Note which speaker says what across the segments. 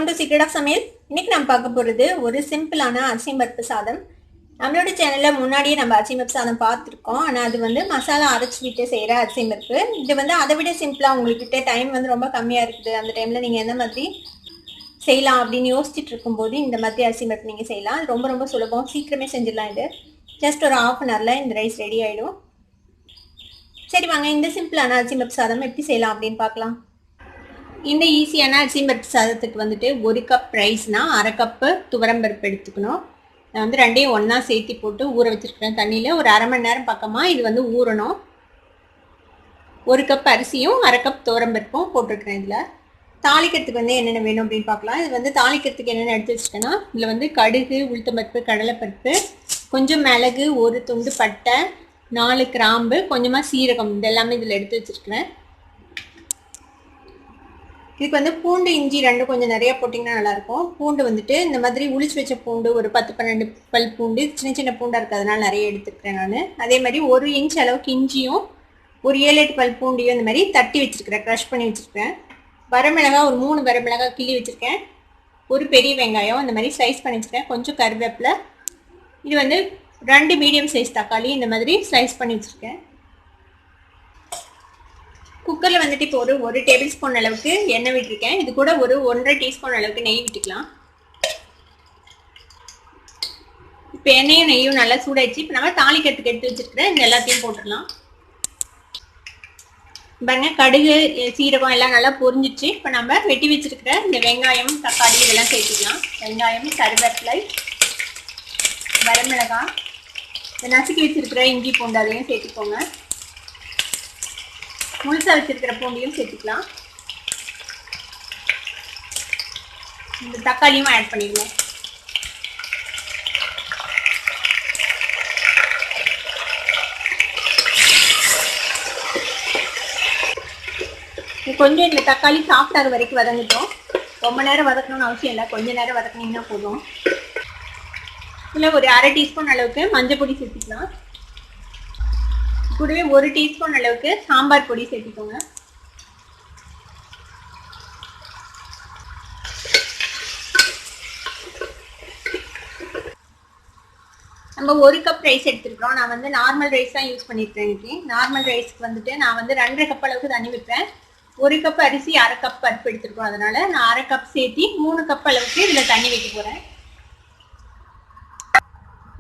Speaker 1: Welcome to secret of சமையல். இன்னைக்கு நம்ம பார்க்க போகிறது ஒரு சிம்பிளான அரிசி பருப்பு சாதம். நம்மளோட சேனலில் முன்னாடியே நம்ம அரிசி பருப்பு சாதம் பார்த்துருக்கோம். ஆனால் அது வந்து மசாலா அரைச்சி விட்டு செய்கிற அரிசி பருப்பு. இது வந்து அதை விட சிம்பிளாக உங்கள்கிட்ட டைம் வந்து ரொம்ப கம்மியாக இருக்குது. அந்த டைமில் நீங்கள் எந்த மாதிரி செய்யலாம் அப்படின்னு யோசிச்சுட்டு இருக்கும்போது இந்த மாதிரி அரிசி பருப்பு நீங்கள் செய்யலாம். அது ரொம்ப ரொம்ப சுலபம், சீக்கிரமே செஞ்சிடலாம். இது ஜஸ்ட் ஒரு ½ hour இந்த ரைஸ் ரெடி ஆகிடும். சரி வாங்க, இந்த சிம்பிளான அரிசி பருப்பு சாதம் எப்படி செய்யலாம் அப்படின்னு பார்க்கலாம். இந்த ஈஸியான அரிசி பருப்பு சாதத்துக்கு வந்துட்டு 1 கப் ரைஸ்னா 1/2 கப்பு துவரம்பருப்பு எடுத்துக்கணும். நான் வந்து ரெண்டையும் ஒன்றா சேர்த்து போட்டு ஊற வச்சுருக்கிறேன் தண்ணியில். ஒரு அரை மணி நேரம் பக்கமாக இது வந்து ஊறணும். 1 கப் அரிசியும் 1/2 கப் துவரம்பருப்பும் போட்டிருக்கிறேன். இதில் தாளிக்கிறதுக்கு வந்து என்னென்ன வேணும் அப்படின்னு பார்க்கலாம். இது வந்து தாளிக்கிறதுக்கு என்னென்ன எடுத்து வச்சுருக்கேன்னா, இதில் வந்து கடுகு, உளுத்தம்பருப்பு, கடலைப்பருப்பு, கொஞ்சம் மிளகு, ஒரு துண்டு பட்டை, 4 கிராம்பு, கொஞ்சமாக சீரகம், இது எல்லாமே இதில் எடுத்து வச்சுருக்கிறேன். இதுக்கு வந்து பூண்டு, இஞ்சி ரெண்டும் கொஞ்சம் நிறையா போட்டிங்கன்னா நல்லாயிருக்கும். பூண்டு வந்துட்டு இந்த மாதிரி உளிச்சு வச்ச பூண்டு ஒரு 10-12 பல் பூண்டு, சின்ன சின்ன பூண்டாக இருக்கிறதுனால நிறைய எடுத்துருக்கிறேன் நான். அதே மாதிரி 1 இன்ச் அளவுக்கு இஞ்சியும் ஒரு 7-8 பல் பூண்டையும் இந்த மாதிரி தட்டி வச்சுருக்கிறேன், க்ரஷ் பண்ணி வச்சுருக்கிறேன். வரமிளகாய் ஒரு 3 வரமிளகாய் கிள்ளி வச்சுருக்கேன். ஒரு பெரிய வெங்காயம் இந்த மாதிரி ஸ்லைஸ் பண்ணி வச்சுருக்கேன். கொஞ்சம் கருவேப்பிலை. இது வந்து 2 மீடியம் சைஸ் தக்காளி இந்த மாதிரி ஸ்லைஸ் பண்ணி வச்சுருக்கேன். குக்கரில் வந்துட்டு இப்போ ஒரு டேபிள் ஸ்பூன் அளவுக்கு எண்ணெய் விட்டுருக்கேன். இது கூட ஒரு 1.5 டீஸ்பூன் அளவுக்கு நெய் விட்டுக்கலாம். இப்போ எண்ணெயும் நெய்யும் நல்லா சூடாயிடுச்சு. இப்போ நம்ம தாளிக்கிறதுக்கு எடுத்து வச்சுருக்கிறேன் இந்த எல்லாத்தையும் போட்டுடலாம். பாருங்க, கடுகு, சீரகம் எல்லாம் நல்லா பொரிஞ்சிச்சு. இப்போ நம்ம வெட்டி வச்சுருக்கிற இந்த வெங்காயம், தக்காளி இதெல்லாம் சேர்த்துக்கலாம். வெங்காயம், கருவேப்பிலை, வரமிளகாய், இந்த நசுக்கி வச்சுருக்கிற இஞ்சி பூண்டு அதையும் சேர்த்துக்கோங்க. முழுசா வச்சிருக்கிற பூண்டையும் சேர்த்துக்கலாம். இந்த தக்காளியும் ஆட் பண்ணிடுவோம். கொஞ்சம் இந்த தக்காளி சாஃப்டாக வரைக்கும் வதங்கிட்டோம். ரொம்ப நேரம் வதக்கணும்னு அவசியம் இல்லை, கொஞ்சம் நேரம் வதக்கினீங்கன்னா போதும். இதில் ஒரு 1/2 டீஸ்பூன் அளவுக்கு மஞ்சள் பொடி சேர்த்துக்கலாம். கூடவே 1 டீஸ்பூன் அளவுக்கு சாம்பார் பொடி சேர்த்துக்கோங்க. நம்ம 1 கப் ரைஸ் எடுத்துருக்கோம். நான் வந்து நார்மல் ரைஸ் தான் யூஸ் பண்ணியிருக்கேன் இன்னைக்கு. நார்மல் ரைஸ்க்கு வந்துட்டு நான் வந்து 2.5 கப் அளவுக்கு தண்ணி விட்டுறேன். 1 கப் அரிசி 1/2 கப் பருப்பு எடுத்துருக்கோம். அதனால நான் 1/2 கப் சேர்த்து 3 கப் அளவுக்கு இதில் தண்ணி வைக்க போகிறேன்.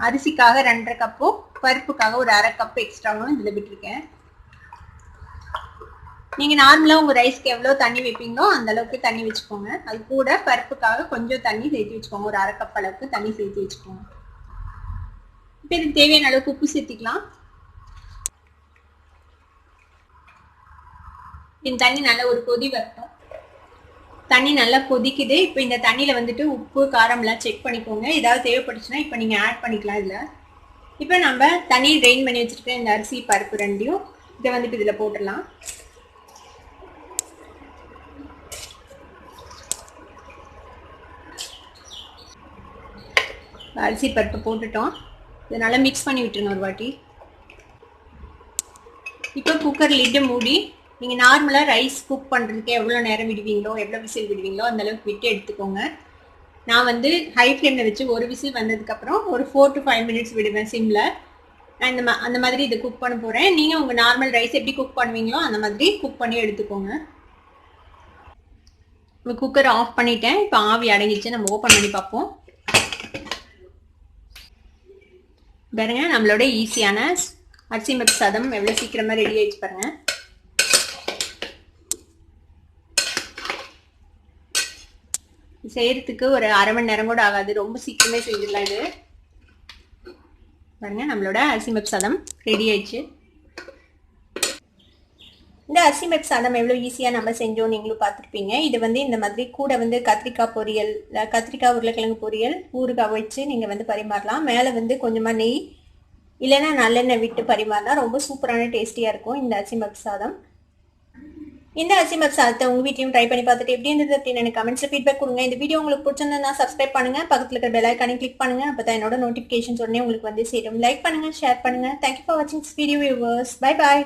Speaker 1: அரிசிக்காக 2.5 கப்பும் பருப்புக்காக ஒரு 1/2 கப் எக்ஸ்ட்ராவும் இதில் விட்டுருக்கேன். நீங்கள் நார்மலாக உங்கள் ரைஸ்க்கு எவ்வளோ தண்ணி வைப்பீங்களோ அந்த அளவுக்கு தண்ணி வச்சுக்கோங்க. அது கூட பருப்புக்காக கொஞ்சம் தண்ணி சேர்த்து வச்சுக்கோங்க. ஒரு 1/2 கப் அளவுக்கு தண்ணி சேர்த்து வச்சுக்கோங்க. இப்போ இதுக்கு தேவையான அளவுக்கு உப்பு சேர்த்திக்கலாம். இந்த தண்ணி நல்லா ஒரு கொதி வரட்டும். தண்ணி நல்லா கொதிக்குது. இப்போ இந்த தண்ணியில் வந்துட்டு உப்பு, காரம்லாம் செக் பண்ணிக்கோங்க. ஏதாவது தேவைப்பட்டுச்சுன்னா இப்போ நீங்கள் ஆட் பண்ணிக்கலாம் இதில். இப்போ நம்ம தண்ணி ட்ரெயின் பண்ணி வச்சுருக்கேன் இந்த அரிசி பருப்பு ரெண்டையும் இதை வந்துட்டு இதில் போட்டுடலாம். அரிசி பருப்பு போட்டுட்டோம். இதை நல்லா மிக்ஸ் பண்ணி விட்டுருங்க ஒரு வாட்டி. இப்போ குக்கர் லிட்டை மூடி நீங்கள் நார்மலாக ரைஸ் குக் பண்ணுறதுக்கு எவ்வளோ நேரம் விடுவீங்களோ, எவ்வளோ விசில் விடுவீங்களோ அந்தளவுக்கு விட்டு எடுத்துக்கோங்க. நான் வந்து ஹை ஃப்ளேமில் வச்சு ஒரு விசில் வந்ததுக்கப்புறம் ஒரு 4 to 5 மினிட்ஸ் விடுவேன் சிம்மில். நான் அந்த மாதிரி இதை குக் பண்ண போகிறேன். நீங்கள் உங்கள் நார்மல் ரைஸ் எப்படி குக் பண்ணுவீங்களோ அந்த மாதிரி குக் பண்ணி எடுத்துக்கோங்க. இப்போ குக்கரை ஆஃப் பண்ணிட்டேன். இப்போ ஆவி அடங்கிச்சு. நம்ம ஓப்பன் பண்ணி பார்ப்போம். பாருங்க, நம்மளோட ஈஸியான அரிசி பருப்பு சாதம் எவ்வளோ சீக்கிரமாக ரெடி ஆகிடுச்சு பாருங்கள். செய்யறதுக்கு ஒரு அரை மணி நேரம் கூட ஆகாது, ரொம்ப சீக்கிரமே செஞ்சிடலாம். இது பாருங்க, நம்மளோட அரிசி பருப்பு சாதம் ரெடி ஆயிடுச்சு. இந்த அரிசி பருப்பு சாதம் எவ்வளோ ஈஸியாக நம்ம செஞ்சோம் நீங்களும் பார்த்துருப்பீங்க. இது வந்து இந்த மாதிரி கூட வந்து கத்திரிக்காய் பொரியல், கத்திரிக்காய் உருளைக்கிழங்கு பொரியல், ஊறுகாய் வச்சு நீங்கள் வந்து பரிமாறலாம். மேலே வந்து கொஞ்சமாக நெய் இல்லைன்னா நல்லெண்ணெய் விட்டு பரிமாறலாம். ரொம்ப சூப்பரான டேஸ்டியாக இருக்கும் இந்த அரிசி பருப்பு சாதம். இந்த அரிசி பருப்பு சாதத்தை உங்கள் வீட்லையும் ட்ரை பண்ணி பார்த்துட்டு எப்படி இருந்தது அப்படின்னு எனக்கு கமெண்ட்ஸில் ஃபீட்பேக் கொடுங்க. இந்த வீடியோ உங்களுக்கு பிடிச்சிருந்தா சப்ஸ்கிரைப் பண்ணுங்கள், பக்கத்தில் இருக்கிற பெல் ஐக்கானை கிளிக் பண்ணுங்கள். அப்போ தான் என்னோட நோட்டிஃபிகேஷன்ஸ் உடனே உங்களுக்கு வந்து சேரும். லைக் பண்ணுங்கள், ஷேர் பண்ணுங்கள். தேங்க்யூ ஃபார் வாட்சிங் this video viewers. Bye bye.